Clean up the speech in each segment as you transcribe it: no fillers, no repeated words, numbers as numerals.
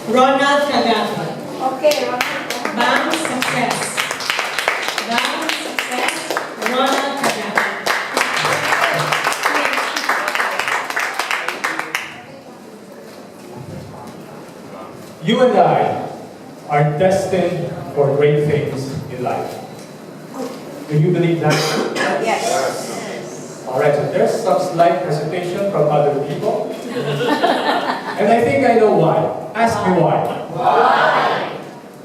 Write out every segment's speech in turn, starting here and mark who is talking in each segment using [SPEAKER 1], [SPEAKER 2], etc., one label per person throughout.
[SPEAKER 1] Ronald Cagato.
[SPEAKER 2] Okay, Ronald.
[SPEAKER 1] Bang Success. Bang Success, Ronald Cagato.
[SPEAKER 3] You and I are destined for great things in life. Do you believe that?
[SPEAKER 2] Yes.
[SPEAKER 3] Alright, so there's some slight hesitation from other people. And I think I know why. Ask me why.
[SPEAKER 2] Why?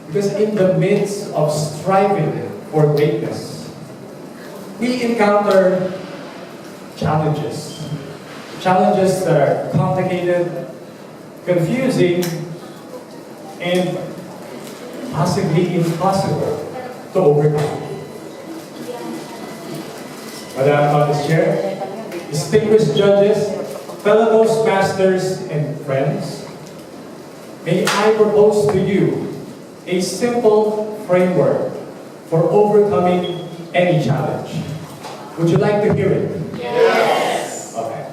[SPEAKER 3] Because in the midst of striving for greatness, we encounter challenges. Challenges that are complicated, confusing, and possibly impossible to overcome. Madam on this chair, distinguished judges, fellow Toastmasters, and friends, may I propose to you a simple framework for overcoming any challenge. Would you like to hear it?
[SPEAKER 2] Yes.
[SPEAKER 3] Okay.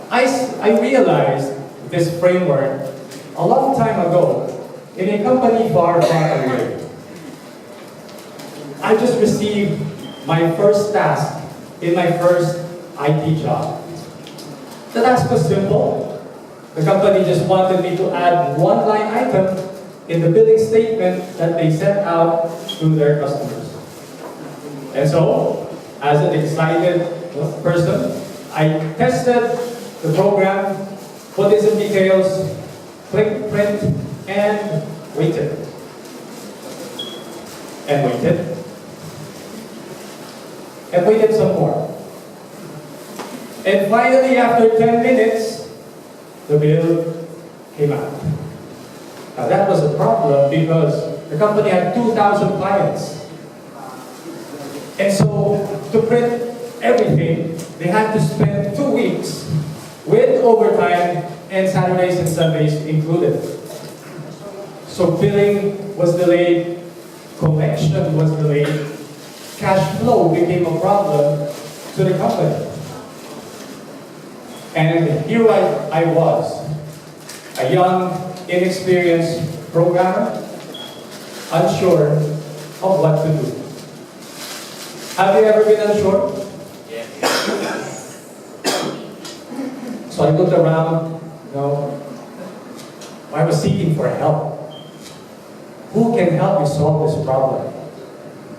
[SPEAKER 3] I realized this framework a long time ago in a company far, far away. I just received my first task in my first IT job. The task was simple. The company just wanted me to add one line item in the billing statement that they sent out to their customers. And so, as an excited person, I tested the program, put in some details, clicked print, and waited. And waited. And waited some more. And finally, after 10 minutes, the bill came out. Now that was a problem because the company had 2,000 clients. And so, to print everything, they had to spend 2 weeks with overtime and Saturdays and Sundays included. So billing was delayed, collection was delayed, cash flow became a problem to the company. And here I was, a young, inexperienced programmer, unsure of what to do. Have you ever been unsure? So I looked around, I was seeking for help. Who can help me solve this problem?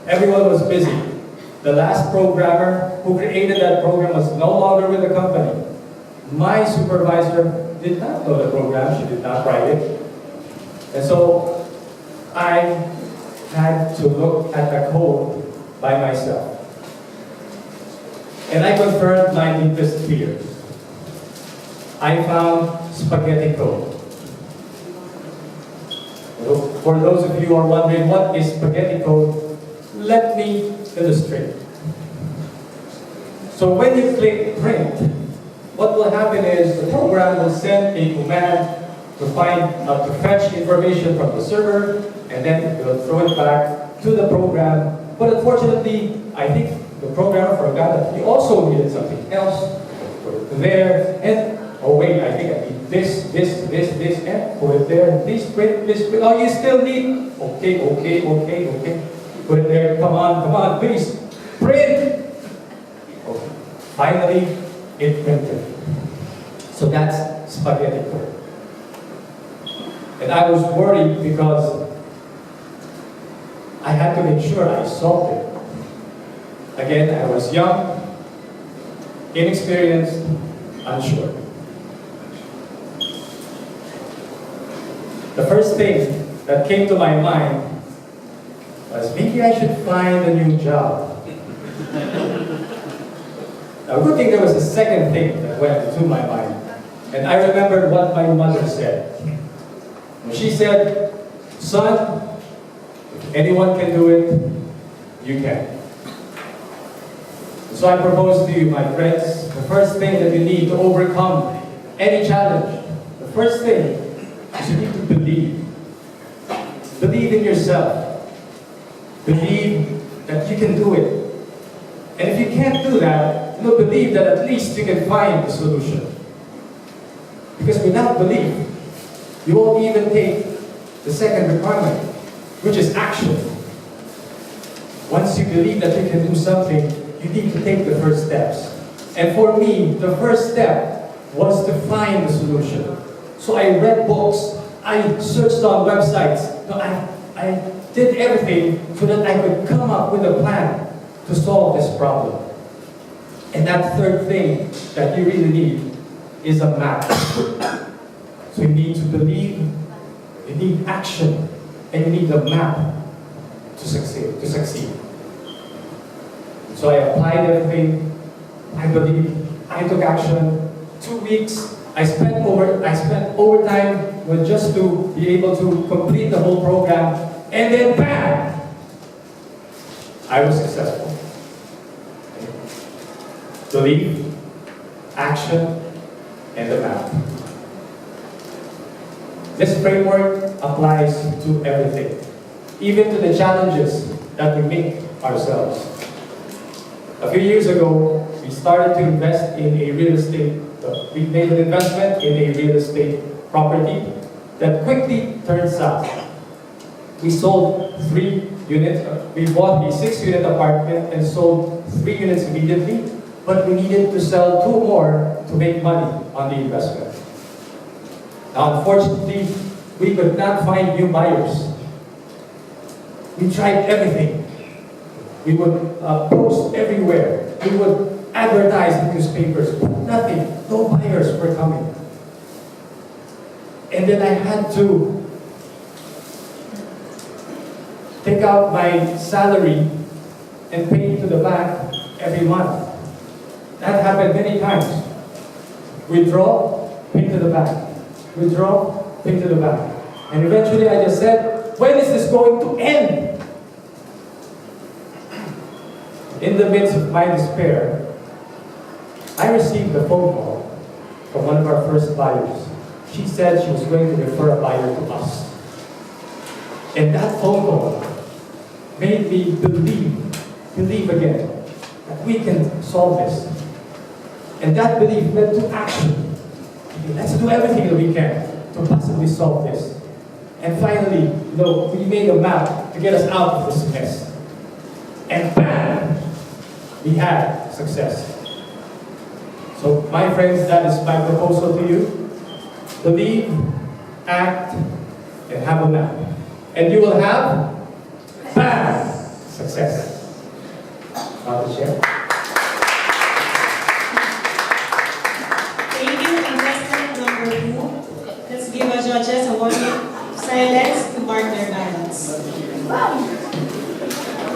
[SPEAKER 3] Everyone was busy. The last programmer who created that program was no longer with the company. My supervisor did not know the program, she did not write it. And so I had to look at the code by myself. And I confirmed my deepest fears. I found spaghetti code. For those of you who are wondering what is spaghetti code, let me illustrate. So when you click print, what will happen is the program will send a command to fetch information from the server, and then it will throw it back to the program. But unfortunately, I think the programmer forgot that he also needed something else. Put it there, and oh wait, I think I need this, and put it there. Please print, please print. Oh, you still need? Okay. Put it there. Come on, please print. Okay. Finally, it printed. So that's spaghetti code. And I was worried because I had to make sure I solved it. Again, I was young, inexperienced, unsure. The first thing that came to my mind was maybe I should find a new job. Now, good thing there was a second thing that went into my mind. And I remembered what my mother said. She said, son, if anyone can do it, you can. So I propose to you, my friends, the first thing that you need to overcome any challenge, the first thing is you need to believe. Believe in yourself. Believe that you can do it. And if you can't do that, believe that at least you can find the solution. Because without belief, You won't even take the second requirement, which is action. Once you believe that you can do something, you need to take the first steps. And for me, the first step was to find the solution. So I read books, I searched on websites, I did everything so that I could come up with a plan to solve this problem. And that third thing that you really need is a map. So you need to believe, you need action, and you need a map to succeed. So I applied everything, I believe, I took action. 2 weeks, I spent overtime just to be able to complete the whole program, and then bam! I was successful. Belief, action, and the map. This framework applies to everything, even to the challenges that we make ourselves. A few years ago, we started to invest in a real estate. We made an investment in a real estate property that quickly turned south. We sold 3 units. We bought a 6-unit apartment and sold 3 units immediately, but we needed to sell 2 more to make money on the investment. Now, unfortunately, we could not find new buyers. We tried everything. We would post everywhere. We would advertise in newspapers. Nothing. No buyers were coming. And then I had to take out my salary and pay to the bank every month. That happened many times. Withdraw, pay to the bank. Withdraw, pay to the bank. And eventually I just said, when is this going to end? In the midst of my despair, I received a phone call from one of our first buyers. She said she was going to refer a buyer to us. And that phone call made me believe again that we can solve this. And that belief led to action. Let's do everything that we can to possibly solve this. And finally, we made a map to get us out of this mess. And bam! We had success. So, my friends, that is my proposal to you. Believe, act, and have a map. And you will have, bam! Success. Now to share.
[SPEAKER 1] Thank you, contestant number 2. Let's give our judges a 1 minute silence to mark their balance.